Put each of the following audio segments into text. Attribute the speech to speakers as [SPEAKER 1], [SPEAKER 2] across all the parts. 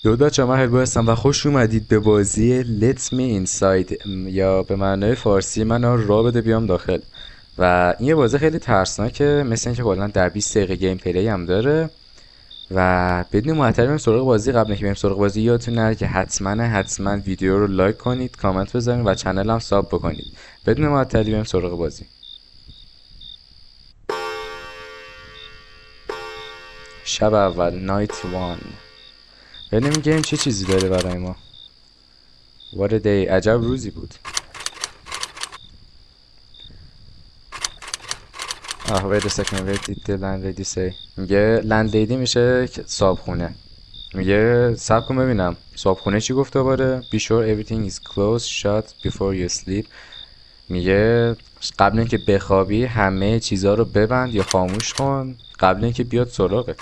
[SPEAKER 1] درود بچه من هرگو هستم و خوش اومدید به بازی Let Me Inside یا به معنای فارسی من را بده بیام داخل. و این یه بازی خیلی ترسناکه، مثل اینکه کلا در 20 دقیقه گیم پلی هم داره. و بدون معطلی بریم سراغ بازی. قبل اینکه بریم سراغ بازی یادتون نره که حتما ویدیو رو لایک کنید، کامنت بذارید و چنل هم ساب بکنید. بدون معطلی بریم سراغ بازی. شب اول نایت وان. ببینیم این گیم چه چیزی داره برای ما. What a day. عجب روزی بود. wait a second, wait did the landlady say. میگه landlady میشه صابخونه. میگه صبر کن ببینم صابخونه چی گفت دوباره. Be sure everything is closed shut before you sleep. میگه قبل اینکه بخوابی همه چیزا رو ببند یا خاموش کن قبل اینکه بیاد سراغت.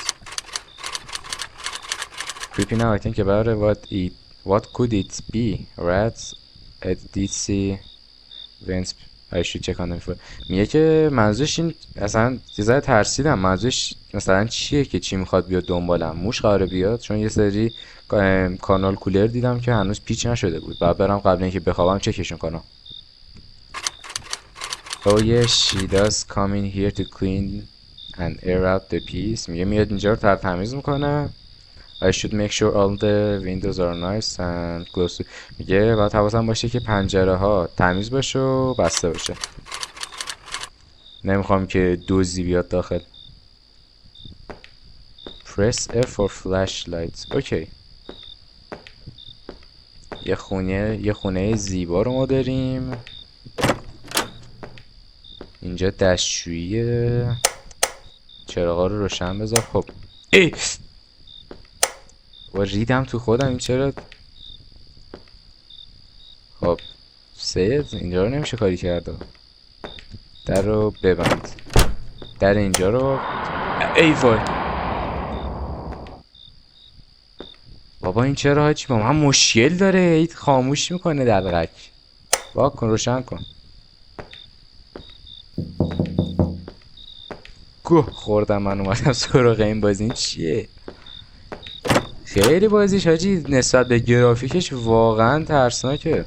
[SPEAKER 1] Creepy now I think about it. What could it be? Rats at DC vents. I should check on them for. میگه که منظورش این اصلا یه ذره ترسیدم. منظورش مثلا چیه که چی میخواد بیاد دنبالم؟ موش قراره بیاد؟ چون یه سری کانال کولر دیدم که هنوز پیچ نشده بود. بعد برم قبل اینکه بخوابم چکشون کنم. Oh yeah, she does come in here to clean and air out the piece. میگه میاد اینجا رو تمیز میکنه. I should make sure all the windows are nice and closed. میگه باید حواسم باشه که پنجره ها تمیز باشه و بسته باشه. نمیخوام که دزدی بیاد داخل. Press F for flashlight. اوکی. یه خونه زیبا رو ما داریم. اینجا دستشوییه. چراغا رو روشن بذار. خب ای و ریدم تو خودم. این چرا؟ خب سید اینجا رو نمیشه کاری کرده. در رو ببند. در اینجا رو. ای وای بابا این چرا هاچی با من مشکل داره؟ هیت خاموش میکنه دلغک. واق کن روشن کن. گوه خوردم من اومدم سراغ این بازی. این چیه؟ خیلی بازیش حاجی نسبت به گرافیکش واقعا ترسناکه.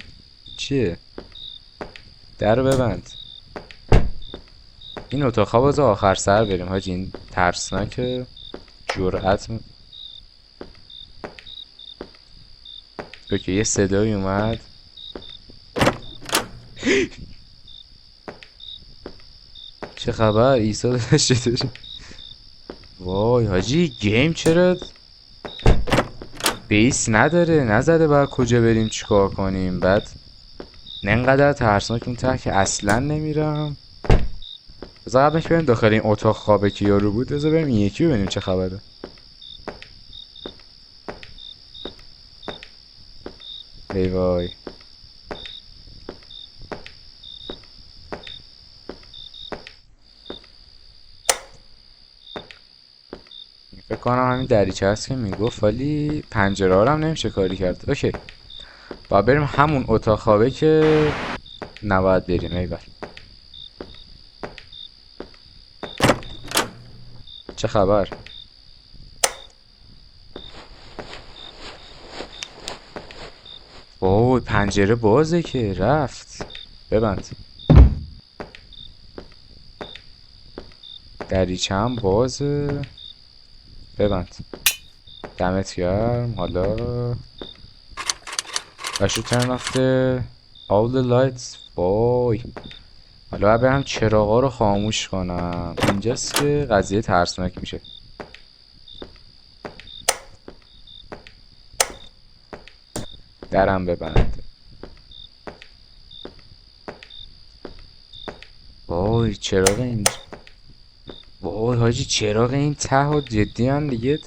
[SPEAKER 1] چیه؟ در رو ببند. این اتاق ها باز آخر سر بریم حاجی. این ترسناکه. جرأت اوکی یه صدایی اومد. چه خبر ایسا داشته چطوری؟ وای حاجی گیم چرا بیس نداره؟ نزده باید کجا بریم چیکار کنیم. بعد انقدر ترسناک اون ته که اصلا نمیرم. بذار قبل که بریم داخل این اتاق خوابه که یارو بود بذار بریم این یکی ببینیم چه خبره. ای وای فکر کنم همین دریچه هست که میگفت ولی پنجره ها هم نمیشه کاری کرد. اوکی باید بریم همون اتاق خوابه که نباید بریم. ایول چه خبر؟ اوه پنجره بازه که رفت. ببند. دریچه هم بازه. ببند. دمت گرم. حالا I should turn off all the lights. وای حالا باید برم چراغا رو خاموش کنم. اینجاست که قضیه ترسناک میشه. درم ببند. وای چراغ اینجا. وای حاجی چراغ این ته ها جدی هم دیگه.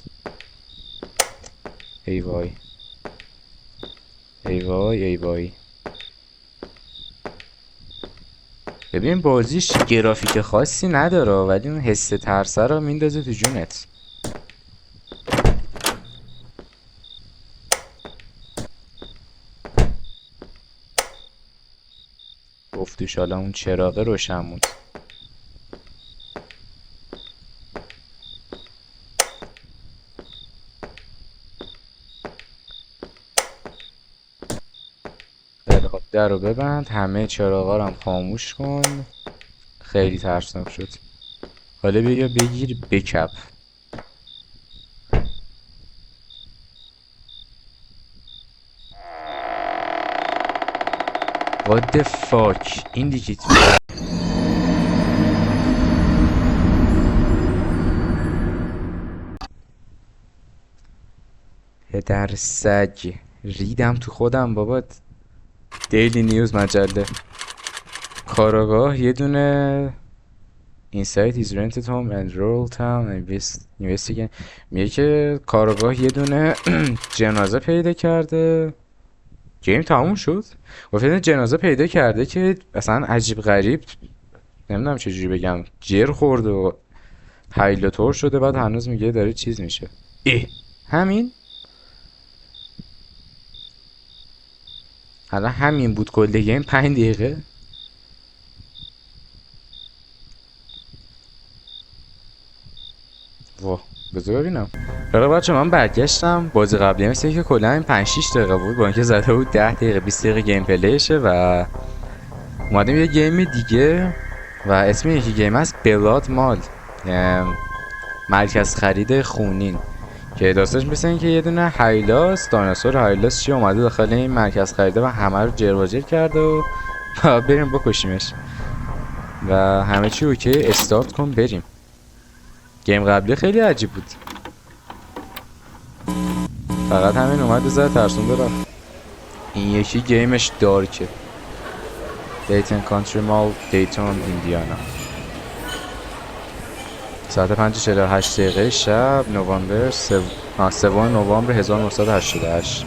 [SPEAKER 1] ای وای ای وای ای وای. ببین بازیش گرافیک خاصی نداره ولی اون حس ترسه رو میندازه تو جونت. گفتوش حالا اون چراغ روشن بود. در رو ببند، همه چراغا رو هم خاموش کن. خیلی ترسناک شد. حالا بیا بگیر بکپ. What the fuck این دیگه پدر سگ ریدم تو خودم بابات. دیلی نیوز مجله. کاراگاه یه دونه Inside his rented home and rural town investigate. میگه که کاراگاه یه دونه جنازه پیدا کرده. گیم تموم شد. گفت جنازه پیدا کرده که اصلا عجیب غریب، نمیدونم چجوری بگم، جر خورد و هایلاتور شده. بعد هنوز میگه داره چیز میشه. همین حالا همین بود کل گیم 5 دقیقه. وا بذار ببینم. حالا بچه من برگشتم. بازی قبلی مثل که کلا این 5 6 دقیقه بود، با اینکه زده بود 10 دقیقه 20 دقیقه گیم پلیشه. و اومدیم یه گیم دیگه و اسم یکی گیم هست بلاد مال، مرکز خرید خونین، که داستانش مثل این که یه دونه هایلاس، دایناسور هایلاس چی اومده داخل این مرکز خریده و همه رو جر کرده و بریم بکشیمش و همه چی اوکی. استارت کن بریم. گیم قبلی خیلی عجیب بود، فقط همین اومد بذاره ترسونده رفت. این یکی گیمش دارکه. دیتن کانتری مال، دیتون، ایندیانا. ساعت 5:48 دقیقه شب، نوامبر 3 نوامبر 1988.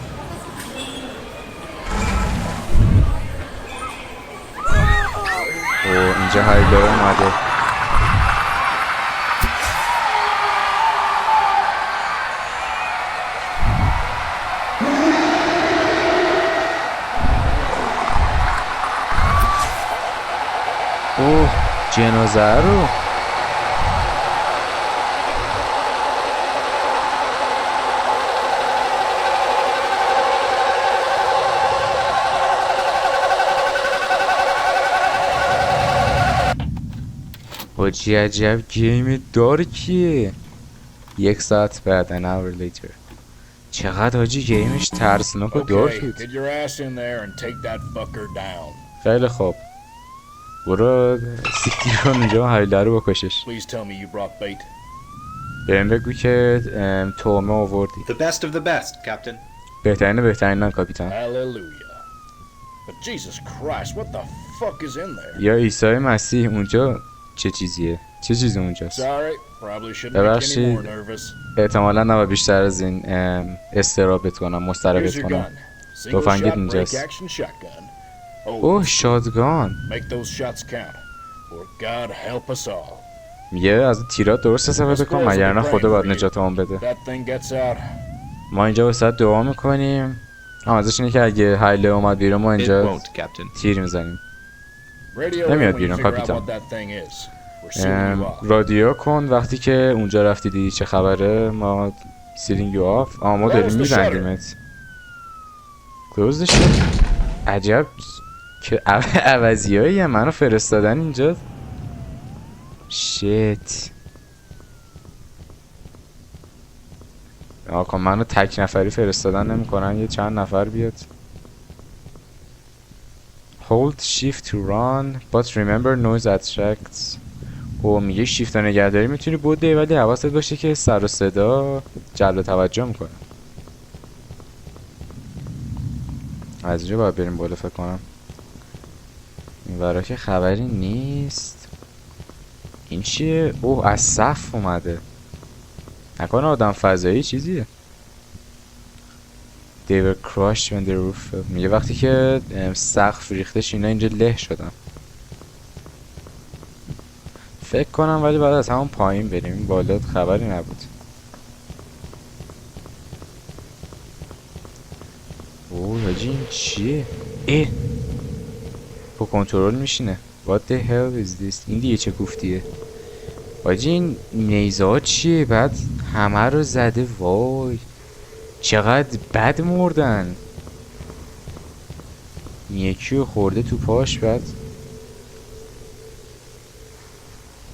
[SPEAKER 1] و اینجا هایلو اومده. اوه جنازه رو حاجی عجب گیم دارکیه. 1 ساعت بعد an hour later. چقدر حاجی گیمش ترسناک و دارک بود. خیلی خوب برو سیکتیر کن اونجا هایلا رو بکشش. بهم بگو که تومه آوردی.
[SPEAKER 2] The best of the best, Captain.
[SPEAKER 1] بهترین کاپیتان. یا عیسی مسیح اونجا چه چیزیه؟ چه چیزی اونجاست؟ ببخشید احتمالا نباید بیشتر از این استرابت کنم، مستربت کنم. تفنگت اینجاست. اوه شاتگان. میگه از تیرات درست استفاده کن مگر نه خدا باید نجاتمون بده. ما اینجا واسه دعا میکنیم. ازش اینه که اگه هایله اومد بیرون ما اینجا تیر میزنیم. نمیاد بیرون کاپیتان. رادیو کن وقتی که اونجا رفتی دیدی چه خبره. ما سیلینگ آف. ما داریم میبندیمت. کلوزش کن. عجب که عوضی هایی منو فرستادن اینجا. شیت. آقا منو تک نفری فرستادن نمیکنن، یه چند نفر بیاد. Hold shift to run but remember noise attracts. و میگه شیفت نگهداری میتونی بوده ولی حواست باشه که سر و صدا جلب توجه میکنه. از اینجا باید بریم بالا فکر کنم. این ورا که خبری نیست. این چیه؟ اوه از سقف اومده. نکنه آدم فضایی چیزیه. They were crushed when the roof fell. میگه وقتی که سقف ریختش اینا اینجا له شدن فکر کنم، ولی بعد از همون پایین بریم. بالا خبری نبود. اوه حاجی این چیه؟ با کنترل میشینه. What the hell is this؟ این دیگه چه گفتیه؟ حاجی این نیزه ها چیه؟ بعد همه رو زده. وای چقدر بد مردن. یکی رو خورده تو پاش. بعد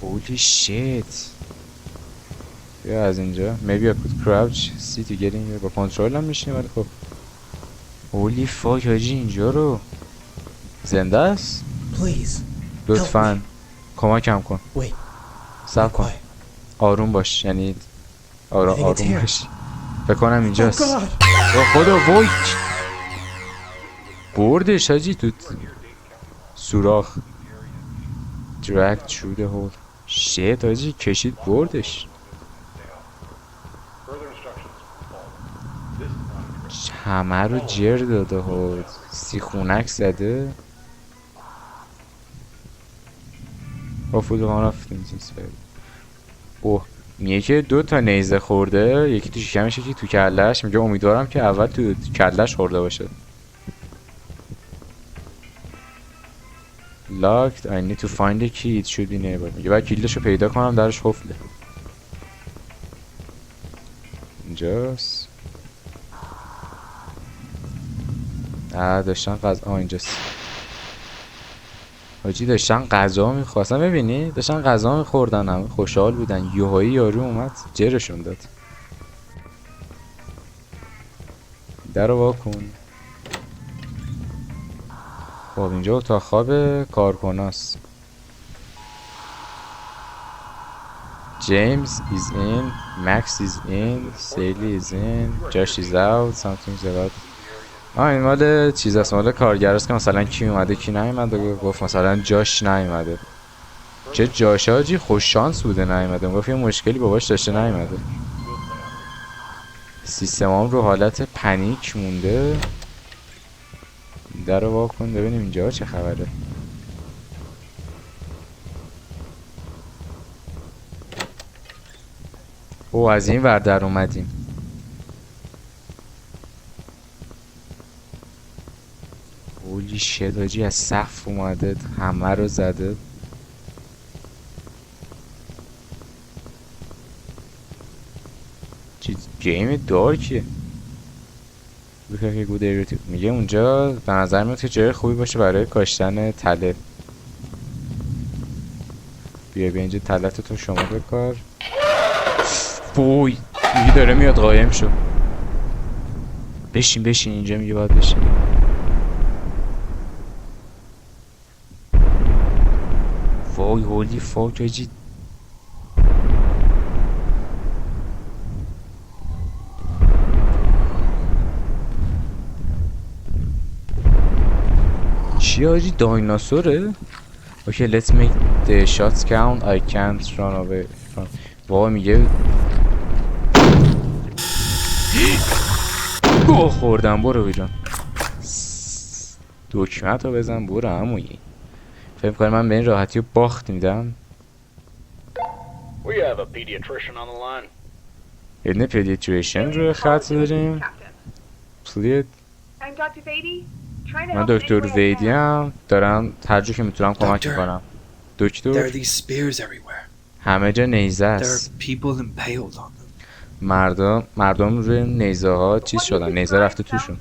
[SPEAKER 1] holy shit. بیا از اینجا maybe I could crouch see to get in here. با کنترل هم میشینه ولی خب holy fuck حاجی اینجا رو زنده است.
[SPEAKER 3] Please.
[SPEAKER 1] لطفاً کمکم کن.
[SPEAKER 3] Wait.
[SPEAKER 1] صبر کن.
[SPEAKER 3] Quiet.
[SPEAKER 1] آروم باش، یعنی آروم
[SPEAKER 3] I think it's here.
[SPEAKER 1] باش. فکر کنم
[SPEAKER 3] Oh
[SPEAKER 1] اینجاست.
[SPEAKER 3] God.
[SPEAKER 1] با خدا وای بردش حاجی تو سوراخ. dragged through the hole. shit حاجی کشید بردش. همه رو جر داده ها، سیخونک زده. Hopefully one of things is fair. اوه میگه که 2 تا نیزه خورده، یکی تو شکمش یکی تو کلش. میگه امیدوارم که اول تو کلش خورده باشه. Locked. I need to find a key. It should be nearby. میگه باید کلیدشو پیدا کنم، درش قفله. اینجاست. داشتن غذا اینجاست. حاجی داشتن غذا میخواستن، ببینی داشتن غذا میخوردن، همه خوشحال بودن. یوهایی یارو اومد جرشون داد. در رو وا کن. خب اینجا اتاق خواب کارکناست. James is in, Max is in, Sally is in, Josh is out, something's about. این مال چیز است، مال کارگر است که مثلا کی اومده کی نیومده. گفت مثلا جاش نیومده. چه جاش حاجی خوش شانس بوده نیومده. گفت یه مشکلی باباش داشته نیومده. سیستمام رو حالت پنیک مونده. در رو وا کن ببینیم اینجا چه خبره. او از این ور در اومدیم. اولی شداجی از سقف اومده همه رو زده. چیز گیم دارکیه. میگه اونجا به نظر میاد که جای خوبی باشه برای کاشتن تله. بیا اینجا تلت تو شما بکار. بوی میگه داره میاد قایم شو. بشین اینجا. میگه باید بشین. وای هولی فاک حاجی. چی حاجی دایناسوره؟ اوکی let's make the shots count. I can't run away from. وای میگه گوه خوردم. برو بیرون. دکمتو بزن برو عمویی. فکر کنم من به این راحتی رو باخت میدم.
[SPEAKER 4] We have a pediatrician on the line.
[SPEAKER 1] یه پدیاتریشن رو خط داریم. پلید. من دکتر ویدی هم دارم هر جا که میتونم کمک میکنم.
[SPEAKER 3] There are
[SPEAKER 1] دکتر
[SPEAKER 3] these spears everywhere.
[SPEAKER 1] همه جا نیزه
[SPEAKER 3] There
[SPEAKER 1] است.
[SPEAKER 3] are people impaled on them.
[SPEAKER 1] مردم روی نیزه ها چیز شدن. نیزه رفته توشون.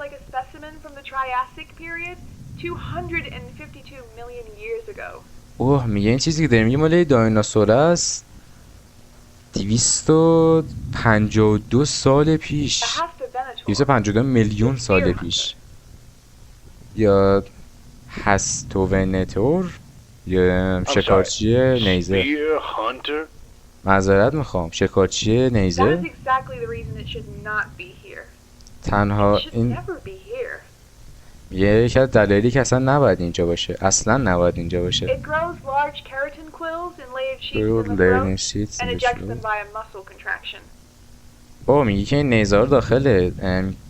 [SPEAKER 1] اوه میگه این چیزی که داریم میگه مال دایناسور است. 252 سال پیش. 252 میلیون سال پیش. یا هستوونتور یا شکارچی نیزه.
[SPEAKER 4] Spear hunter?
[SPEAKER 1] معذرت میخوام شکارچی نیزه. تنها این یکی از دلایلی که اصلا نباید اینجا باشه. اصلا نباید اینجا باشه. با میگه که این نیزه رو داخل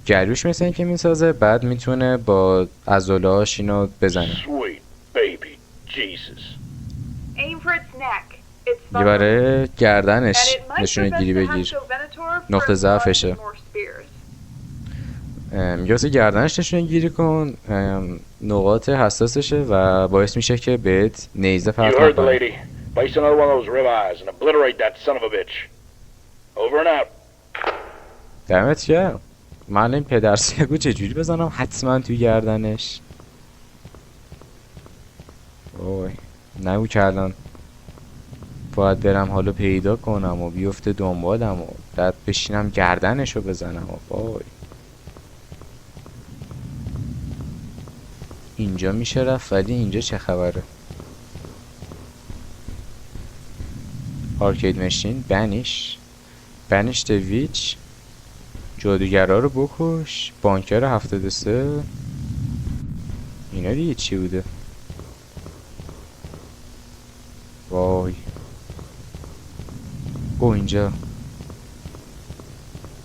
[SPEAKER 1] گلوش مثل این که میسازه، بعد میتونه با عضله‌هاش اینو بزنه.
[SPEAKER 4] Sweet baby Jesus.
[SPEAKER 1] یه برای گردنش نشونه گیری بگیر. نقطه ضعفشه. میگه واسه گردنش نشونه گیری کن. نقاط حساسشه و باعث میشه که بهت نیزه
[SPEAKER 4] You
[SPEAKER 1] پرت
[SPEAKER 4] heard the
[SPEAKER 1] نکنه.
[SPEAKER 4] lady. Place another one of those ribeyes and obliterate that son of a bitch. Over and out.
[SPEAKER 1] دمت گرم. من این پدر سگو چجوری بزنم حتما توی گردنش. وای نگو که الان باید برم حالا پیدا کنم و بیفته دنبالم و بعد بشینم گردنشو بزنم و وای. اینجا میشه رفت ولی اینجا چه خبره؟ آرکید ماشین بنیش دویچ جادوگرا رو بکش بانکر 73 اینا دیگه چی بوده؟ وای او اینجا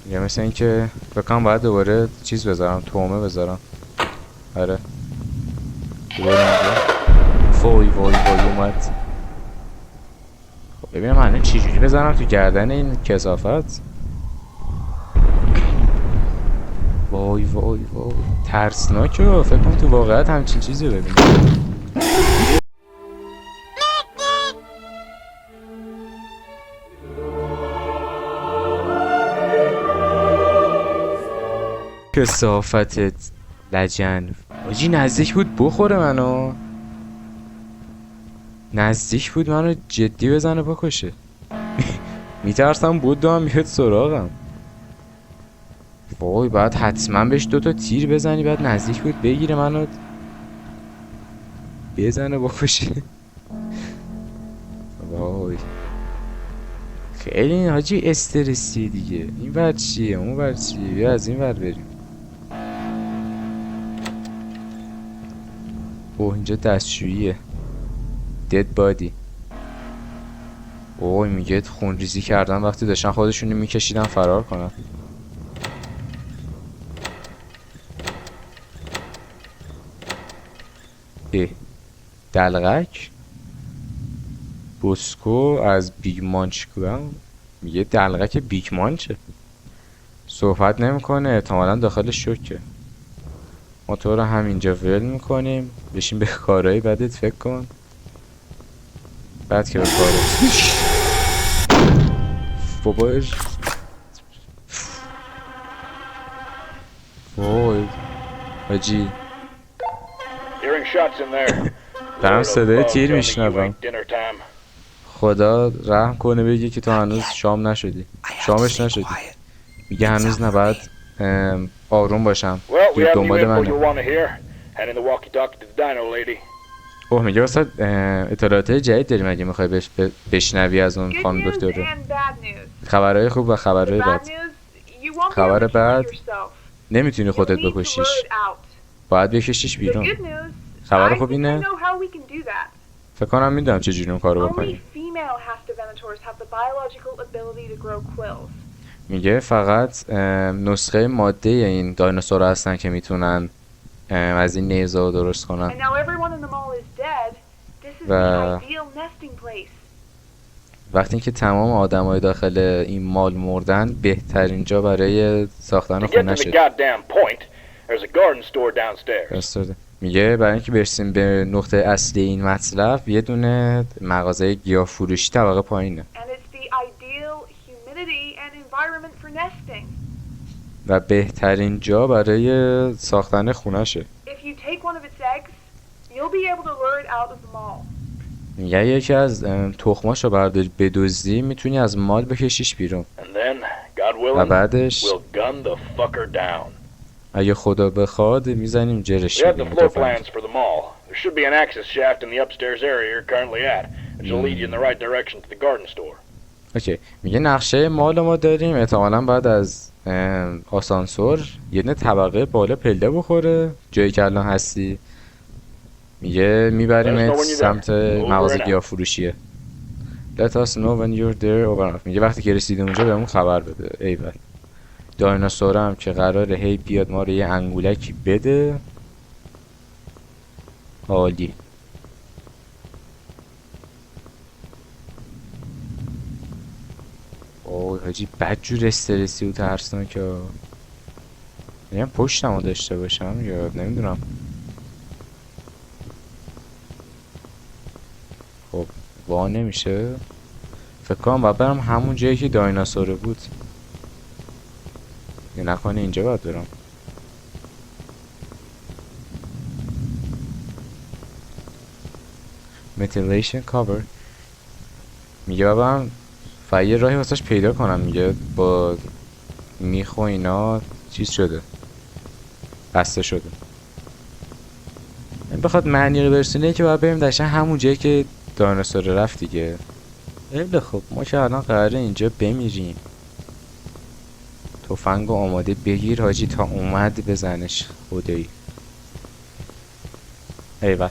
[SPEAKER 1] یا مثل این که بکنم باید دوباره چیز بذارم تومه بذارم. آره دوباره اینجا وای اومد. خب ببینم الان چجوری بزنم تو گردن این کثافت. وای ترسناکه. فکر کنم تو واقعیت همچین چیزی ببینم. کثافتت لجن آجی نزدیک بود بخوره منو. نزدیک بود منو جدی بزنه بکشه. میترسم بود دام بیاد سراغم. وای باید حتما بهش 2 تا تیر بزنی بعد نزدیک بود بگیره منو بزنه بکشه. وای خیلی این حاجی استرسی دیگه. این ور چیه اون ور چیه؟ بیا از این ور بریم. اوه اینجا دستشوییه. دد بادی. اوه میگه خونریزی کردن وقتی داشتن خودشونو میکشیدن فرار کنن. دلغک بوسکو از بیگ مانچ میگه دلغک بیگ مانچه. صحبت نمیکنه احتمالا داخل شوکه. ما تو رو همینجا ول میکنیم بشین به کارهای بدت فکر کن بعد که به کارت باباش. وای حاجی دارم صدای تیر میشنوم. خدا رحم کنه بگی که تو هنوز شام نشدی. شامش نشدی. میگه هنوز نباید آروم باشم. بیا دنبال منه. اوه میگه واسه اطلاعات جدید داری مگه میخوای بشنوی از اون خانم دکتره. خبرهای خوب و خبرهای بد. خبر بد نمیتونی خودت بکشیش باید بکشیش بیرون. خبر خوب اینه فکر کنم میدونم چجوری اون کارو بکنی. میگه فقط نسخه ماده این دایناسورها هستن که میتونن از این نیزه درست کنن و وقتی که تمام آدمای داخل این مال مردن بهترین جا برای ساختن خونه شد. میگه برای اینکه برسیم به نقطه اصلی این مطلب یه دونه مغازه گیاه فروشی طبقه پایینه و بهترین جا برای ساختن خونه شه. میگه یکی از تخماشو برداری بدزدی میتونی از مال بکشیش بیرون و بعدش اگه خدا بخواد میزنیم جرش میدیم. اوکی میگه نقشه مال ما داریم احتمالا بعد از آسانسور یه دونه طبقه بالا پله بخوره جایی که الان هستی. میگه میبریمت سمت مغازه گیاه فروشیه. Let us know when you're there over. میگه وقتی که رسیدی اونجا بهمون خبر بده. ایول دایناسور هم که قراره هی بیاد ما رو یه انگولکی بده. عالی. اوه حاجی بدجور استرسی و ترسناکه. میگم پشتمو داشته باشم یا نمیدونم. خب وا نمیشه. فکر کنم باید برم همون جایی که دایناسور بود. یا نکنه اینجا باید برم. Methylation cover. میگه بابا فقط یه راهی واسش پیدا کنم. میگه با میخ و اینا چیز شده، بسته شده. این بخواد معنی رو برسونه که باید بریم داشتن همون جایی که دایناسور رفت دیگه. خیلی خب ما که الان قراره اینجا بمیریم. تفنگ آماده بگیر حاجی تا اومد بزنش خدایی. ایول.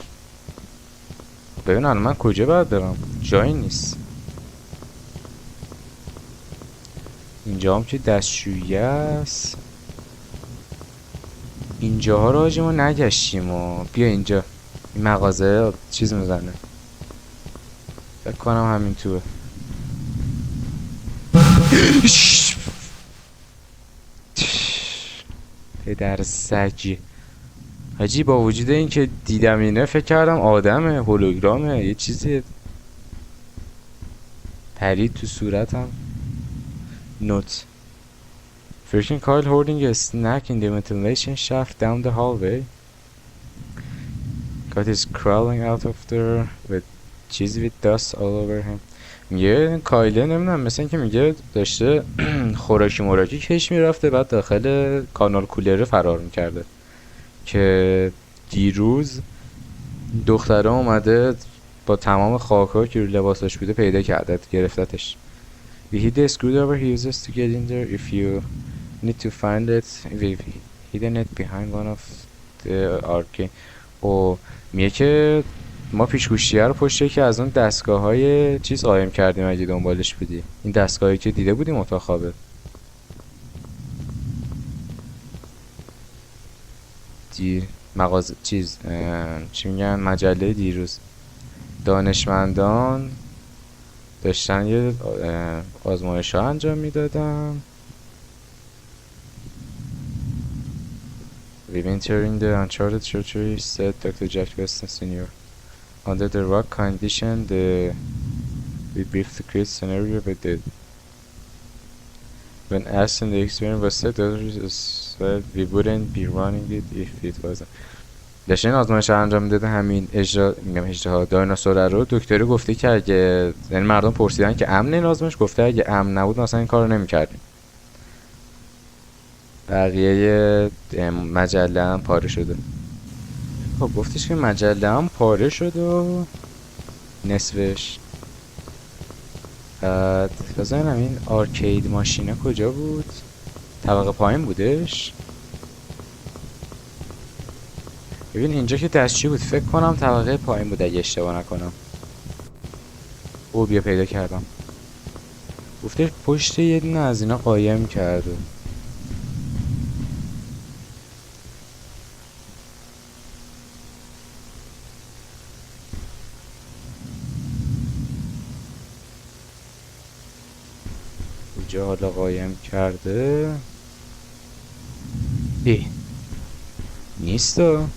[SPEAKER 1] ببین الان من کجا باید برم؟ جایی نیست. اینجا هم که دستشویی است. اینجاها رو حاجی ما نگشتیم و بیا اینجا. این مغازه چیز میزنه. فکر کنم همین توه. پدر سگی حاجی، با وجود این که دیدم اینه فکر کردم آدمه، هولوگرامه، یه چیزی پرید تو صورتم. نوت Freaking Kyle holding a snack in the ventilation shaft down the hallway. God is crawling out of there with cheese with dust all over him. میگه کایله نمیدونم مثل این که میگه داشته خوراکی موراکی کش میرفته بعد داخل کانال کولر فرار میکرده که دیروز دختره اومده با تمام خاک‌ها که رو لباسش بوده پیدا کرده، گرفتتش. We hid the screwdriver he uses to get in there. If you need to find it, we've hidden it behind one of the arcade. و میگه که ما پیشگوشیه رو پشت که از اون دستگاه‌های چیز قایم کردیم اگه دنبالش بودی. این دستگاهی که دیده بودیم اتاق خوابه. مغازه چیز چی میگن مجله دیروز دانشمندان داشتن یه آزمایش ها انجام میدادن. We've entering the uncharted territory, said Dr. Jack Weston Sr. Under the rock condition, we briefed the create scenario with it. When asked in the experiment was said, that we wouldn't be running it if it wasn't. داشتن این آزمایش انجام میداده همین اجراها دایناسور رو. دکتری گفته که اگه یعنی مردم پرسیدن که امن این آزمایش، گفته اگه امن نبود مثلا این کارو نمی‌کردیم. بقیه مجله هم پاره شده. خب گفتش که مجله هم پاره شد و نصفش. بعد بذارم این آرکید ماشینه کجا بود؟ طبقه پایین بودش. ببین اینجا که دستشویی بود فکر کنم طبقه پایین بود اگه اشتباه نکنم. او بیا پیدا کردم. گفته پشت یه دونه از اینا قایم کرده. کجا حالا قایم کرده؟ نیست و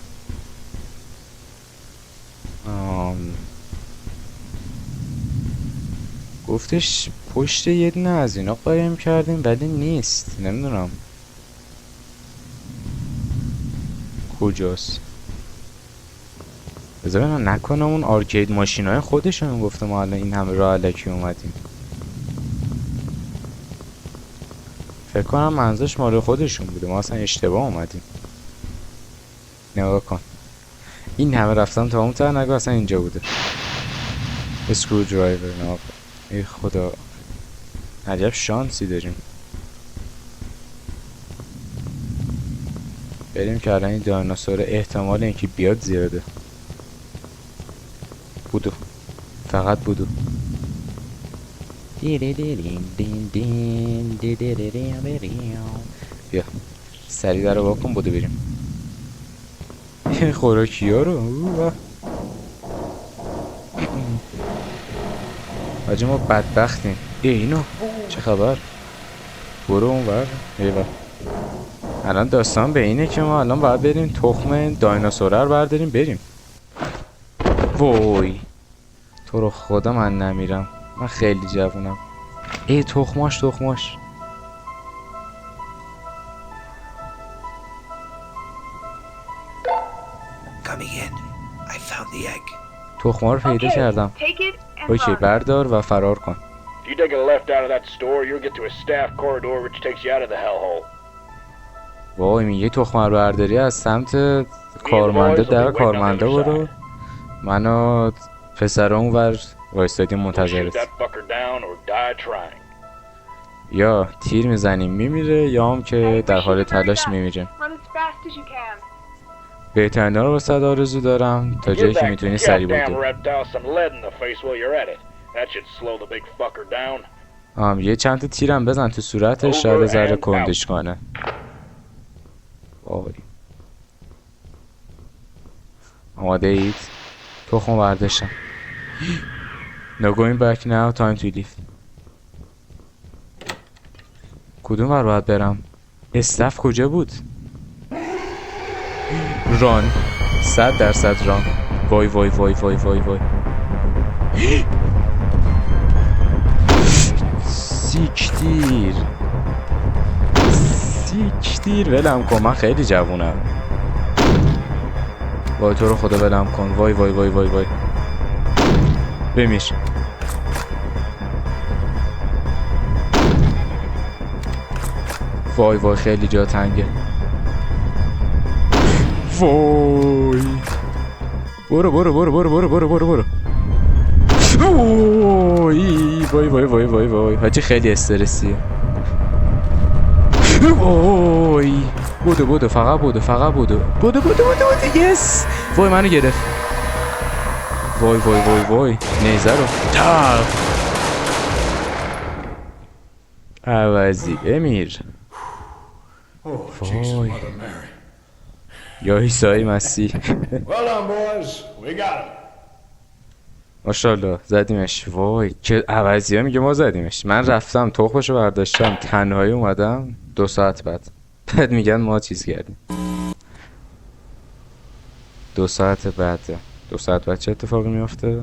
[SPEAKER 1] گفتش پشت یه دونه از اینا قایم کردیم ولی نیست. نمیدونم کجاست. بذار ببینم نکنم اون آرکید ماشینای خودشون گفته ما الان این همه راه الکی اومدیم. فکر کنم منظورش مال خودشون بوده، ما اصلا اشتباه اومدیم. نگاه کن این همه رفتم تا اون تا نگاه اصلا اینجا بوده. اسکرو درایور. نگاه ای خدا عجب شانسی داریم. بریم که الان این دایناسور احتمال اینکه بیاد زیاده. بودو فقط بودو. بیا سریع در رو باکن بودو بریم. خوراکی ها رو حاجی ما بدبختیم. اینو چه خبر؟ برو اون بر. ایوه الان داستان به اینه که ما الان باید بریم تخم دایناسوره رو برداریم بریم. وای تو رو خدا من نمیرم، من خیلی جوونم. تخماش
[SPEAKER 3] Coming in. I found the egg.
[SPEAKER 1] تخم‌ها رو پیدا کردم.
[SPEAKER 5] Take it and
[SPEAKER 1] اوکی
[SPEAKER 5] run.
[SPEAKER 1] بردار و فرار کن.
[SPEAKER 4] If you take a left out of that store, you'll get to a staff corridor which takes you out of the hellhole.
[SPEAKER 1] وای میگه تخمه رو برداری از سمت کارمنده در کارمنده برو. من و پسر اونور وایستادیم
[SPEAKER 4] We'll shoot
[SPEAKER 1] منتظرت.
[SPEAKER 4] that fucker down or die trying.
[SPEAKER 1] یا تیر میزنیم میمیره یا هم که
[SPEAKER 5] Hey,
[SPEAKER 1] در
[SPEAKER 5] push
[SPEAKER 1] حال
[SPEAKER 5] it first
[SPEAKER 1] تلاش
[SPEAKER 5] up.
[SPEAKER 1] میمیریم.
[SPEAKER 5] Run as fast as you can.
[SPEAKER 1] بهترین رو واسه آرزو دارم تا جایی
[SPEAKER 4] Give
[SPEAKER 1] که
[SPEAKER 4] that
[SPEAKER 1] میتونی سری
[SPEAKER 4] goddamn
[SPEAKER 1] بودی.
[SPEAKER 4] reptile some lead in the face while you're at it. That should slow the big fucker down.
[SPEAKER 1] یه چند تا تیرم بزن تو صورتش شاید ذره کندش کنه. وای. آماده اید؟ تخم برداشتم. No going back now, time to leave. کدوم ور باید برم؟ استف کجا بود؟ ران 100% ران. وای وای وای وای وای وای. سیکتیر سیکتیر ولم کن من خیلی جوونم. وای تو رو خدا ولم کن. وای وای وای وای وای بمیر. وای وای خیلی جا تنگه. وای برو برو برو برو برو برو برو برو. وای وای وای وای وای وای حاجی خیلی استرسیه. وای بودو بودو فقط بودو فقط بودو بودو بودو بودو بودو یس. وای منو گرفت. وای وای وای وای نیزه رو تاق عوضی امیر. وای یا عیسی مسیح.
[SPEAKER 6] Well done, boys. We got him.
[SPEAKER 1] ماشاءالله زدیمش. وای که عوضی ها میگه ما زدیمش. من رفتم تخمشو برداشتم تنهایی اومدم 2 ساعت بعد میگن ما چیز کردیم. 2 ساعت بعد 2 ساعت بعد چه اتفاقی میافته؟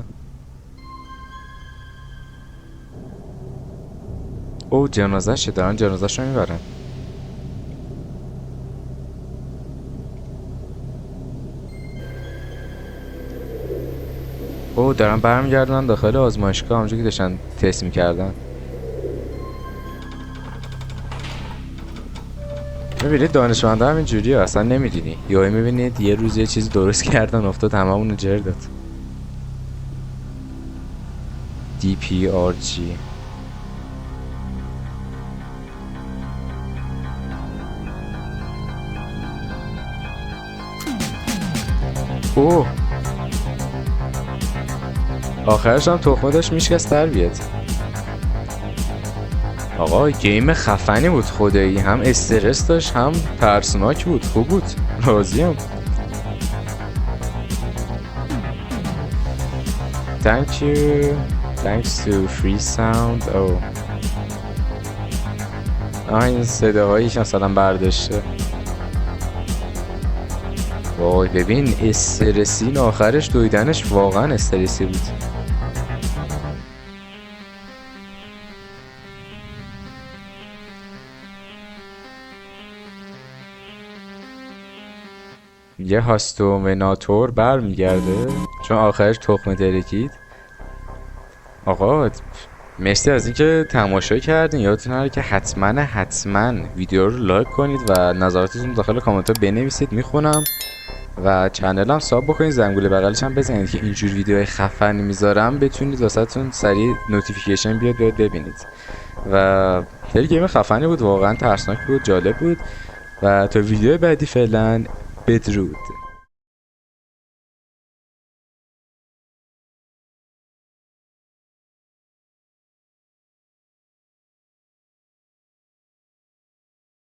[SPEAKER 1] او جنازه‌شه دارن جنازه‌شو میبرن. او دارن برمیگردن داخل آزمایشگاه همونجوری که داشتن تست میکردن. میبینید دانشمنده هم اینجوریه اصلا نمیدونی. یا میبینید یه روز یه چیزی درست کردن افتاد هممون رو جر داد. DPRG اوه آخرش هم تخمه داشت میشکست در بیاد. آقا گیم خفنی بود خدایی. هم استرس داشت هم ترسناک بود. خوب بود راضیم. Thank you. Thanks to free sound. این صداهاییش مثلا برداشته. وای ببین استرسین آخرش دویدنش واقعا استرسی بود. یه هاستومناتور برمیگرده چون آخرش تخمه ترکید. آقا مرسی از اینکه تماشا کردین. یادتون نره که حتما ویدیو رو لایک کنید و نظراتتون داخل کامنت ها بنویسید میخونم و چنل هم ساب بکنید. زنگوله بغلش هم بزنید که اینجور ویدیوهای خفنی میذارم بتونید واسهتون سریع نوتیفیکیشن بیاد ببینید. و خیلی گیم خفنی بود واقعا ترسناک بود جالب بود و تا ویدیو بعدی فعلا بدرود.